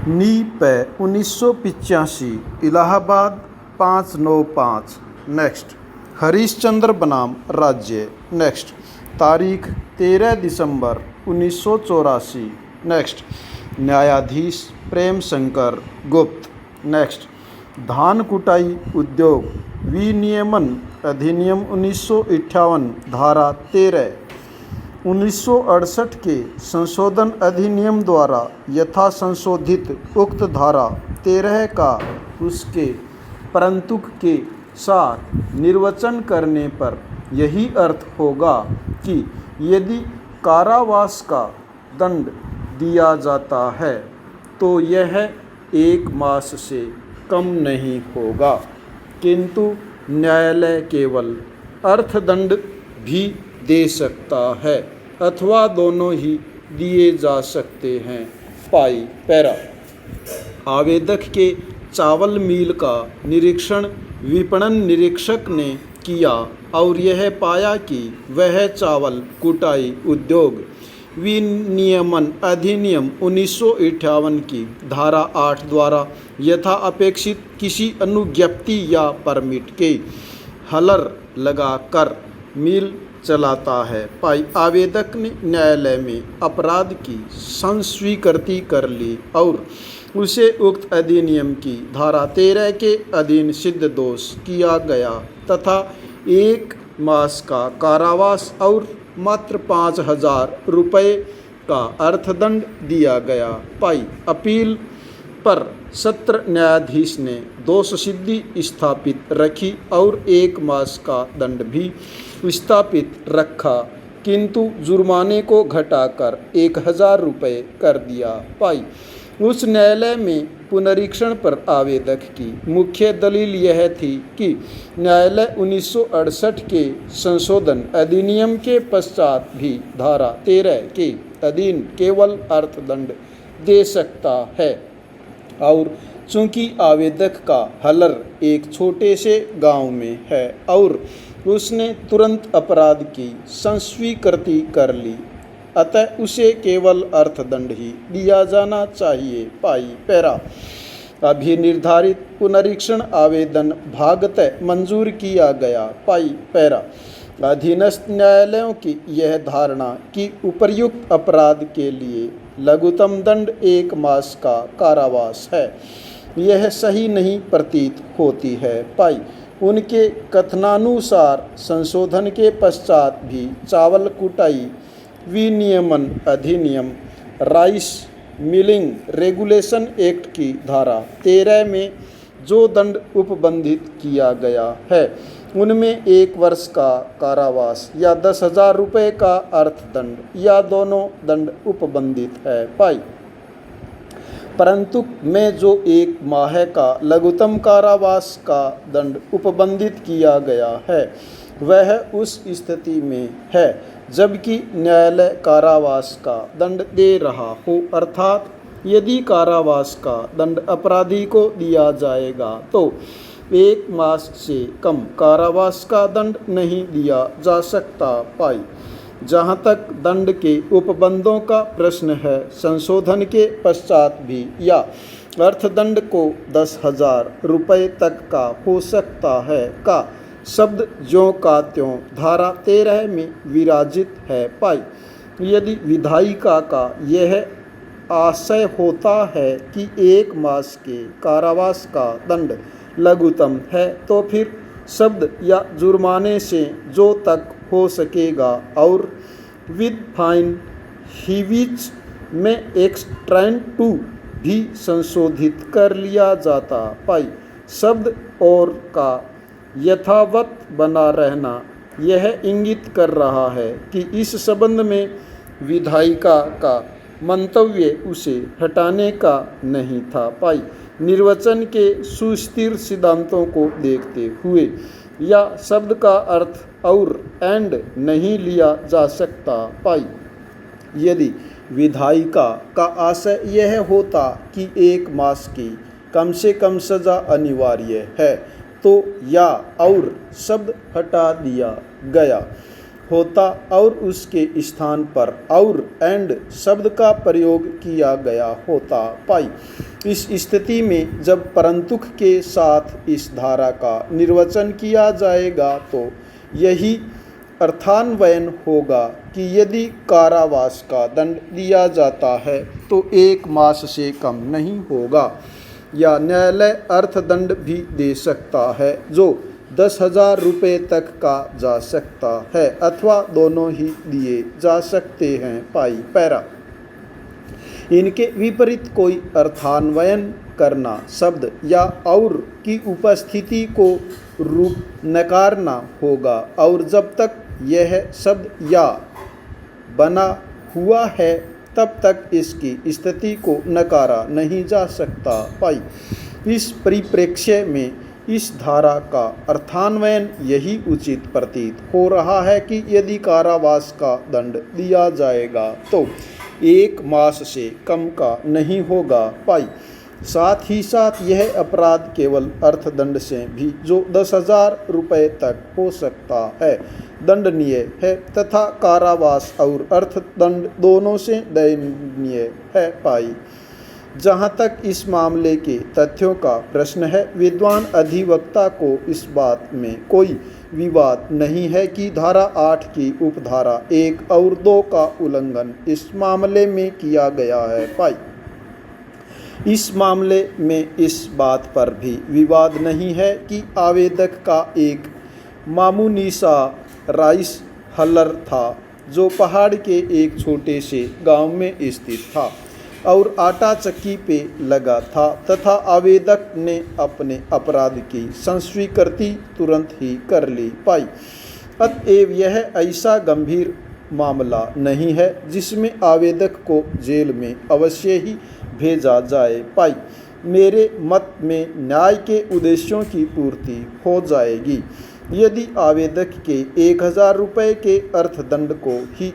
नी पे 1985 इलाहाबाद 595। नेक्स्ट हरिश्चंद्र बनाम राज्य। नेक्स्ट तारीख 13 दिसंबर 1984। नेक्स्ट न्यायाधीश प्रेम शंकर गुप्त। नेक्स्ट धान कुटाई उद्योग विनियमन अधिनियम 1958 धारा 13। 1968 के संशोधन अधिनियम द्वारा यथा संशोधित उक्त धारा 13 का उसके परंतुक के साथ निर्वचन करने पर यही अर्थ होगा कि यदि कारावास का दंड दिया जाता है तो यह 1 मास से कम नहीं होगा, किंतु न्यायालय केवल अर्थदंड भी दे सकता है अथवा दोनों ही दिए जा सकते हैं। पाई पैरा आवेदक के चावल मिल का निरीक्षण विपणन निरीक्षक ने किया और यह पाया कि वह चावल कुटाई उद्योग विनियमन अधिनियम 1958 की धारा 8 द्वारा यथा अपेक्षित किसी अनुज्ञप्ति या परमिट के हलर लगाकर मिल चलाता है। पाई आवेदक ने न्यायालय में अपराध की संस्वीकृति कर ली और उसे उक्त अधिनियम की धारा 13 के अधीन सिद्ध दोष किया गया तथा 1 मास का कारावास और मात्र 5,000 रुपये का अर्थदंड दिया गया। पाई अपील पर सत्र न्यायाधीश ने दोष सिद्धि स्थापित रखी और 1 मास का दंड भी स्थापित रखा, किंतु जुर्माने को घटाकर 1,000 रुपये कर दिया। पाई उस न्यायालय में पुनरीक्षण पर आवेदक की मुख्य दलील यह थी कि न्यायालय 1968 के संशोधन अधिनियम के पश्चात भी धारा 13 के अधीन केवल अर्थदंड दे सकता है और चूंकि आवेदक का हलर एक छोटे से गांव में है और उसने तुरंत अपराध की संस्वीकृति कर ली, अतः उसे केवल अर्थदंड ही दिया जाना चाहिए। पाई पैरा अभी निर्धारित पुनरीक्षण आवेदन भागतः मंजूर किया गया। पाई पैरा अधीनस्थ न्यायालयों की यह धारणा कि उपर्युक्त अपराध के लिए लघुतम दंड 1 मास का कारावास है, यह सही नहीं प्रतीत होती है। पाई उनके कथनानुसार संशोधन के पश्चात भी चावल कुटाई विनियमन अधिनियम राइस मिलिंग रेगुलेशन एक्ट की धारा 13 में जो दंड उपबंधित किया गया है उनमें 1 वर्ष का कारावास या 10,000 रुपये का अर्थदंड या दोनों दंड उपबंधित है। पाई परंतु में जो 1 माह का लघुतम कारावास का दंड उपबंधित किया गया है वह उस स्थिति में है जबकि न्यायालय कारावास का दंड दे रहा हो, अर्थात यदि कारावास का दंड अपराधी को दिया जाएगा तो 1 मास से कम कारावास का दंड नहीं दिया जा सकता। पाई जहाँ तक दंड के उपबंधों का प्रश्न है, संशोधन के पश्चात भी या अर्थदंड को 10,000 रुपये तक का हो सकता है का शब्द ज्यों का त्यों धारा 13 में विराजित है। पाई यदि विधायिका का यह आशय होता है कि 1 मास के कारावास का दंड लघुतम है तो फिर शब्द या जुर्माने से जो तक हो सकेगा और विद फाइन हीविच में एक्सट्रेंड टू भी संशोधित कर लिया जाता। पाई शब्द और का यथावत बना रहना यह इंगित कर रहा है कि इस संबंध में विधायिका का मंतव्य उसे हटाने का नहीं था। पाई निर्वचन के सुस्थिर सिद्धांतों को देखते हुए या शब्द का अर्थ और एंड नहीं लिया जा सकता। पाई यदि विधायिका का आशय यह होता कि 1 मास की कम से कम सजा अनिवार्य है तो या और शब्द हटा दिया गया होता और उसके स्थान पर और एंड शब्द का प्रयोग किया गया होता। पाई इस स्थिति में जब परंतुक के साथ इस धारा का निर्वचन किया जाएगा तो यही अर्थान्वयन होगा कि यदि कारावास का दंड दिया जाता है तो 1 मास से कम नहीं होगा, या न्यायालय अर्थदंड भी दे सकता है जो 10,000 रुपये तक का जा सकता है, अथवा दोनों ही दिए जा सकते हैं। पाई पैरा। इनके विपरीत कोई अर्थान्वयन करना शब्द या और की उपस्थिति को रूप नकारना होगा, और जब तक यह शब्द या बना हुआ है तब तक इसकी स्थिति को नकारा नहीं जा सकता। पाई। इस परिप्रेक्ष्य में इस धारा का अर्थान्वयन यही उचित प्रतीत हो रहा है कि यदि कारावास का दंड दिया जाएगा तो 1 मास से कम का नहीं होगा। पाई। साथ ही साथ यह अपराध केवल अर्थदंड से भी जो 10,000 रुपये तक हो सकता है दंडनीय है, तथा कारावास और अर्थदंड दोनों से दंडनीय है। पाई। जहाँ तक इस मामले के तथ्यों का प्रश्न है, विद्वान अधिवक्ता को इस बात में कोई विवाद नहीं है कि धारा 8 की उपधारा 1 और 2 का उल्लंघन इस मामले में किया गया है। पाई। इस मामले में इस बात पर भी विवाद नहीं है कि आवेदक का एक मामूली सा राइस हलर था जो पहाड़ के एक छोटे से गांव में स्थित था और आटा चक्की पे लगा था, तथा आवेदक ने अपने अपराध की संस्वीकृति तुरंत ही कर ली। पाई। अतएव यह ऐसा गंभीर मामला नहीं है जिसमें आवेदक को जेल में अवश्य ही भेजा जाए। पाई। मेरे मत में न्याय के उद्देश्यों की पूर्ति हो जाएगी यदि आवेदक के 1,000 रुपये के अर्थदंड को ही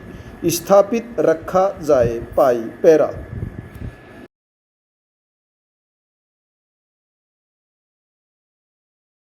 स्थापित रखा जाए। पाई पैरा।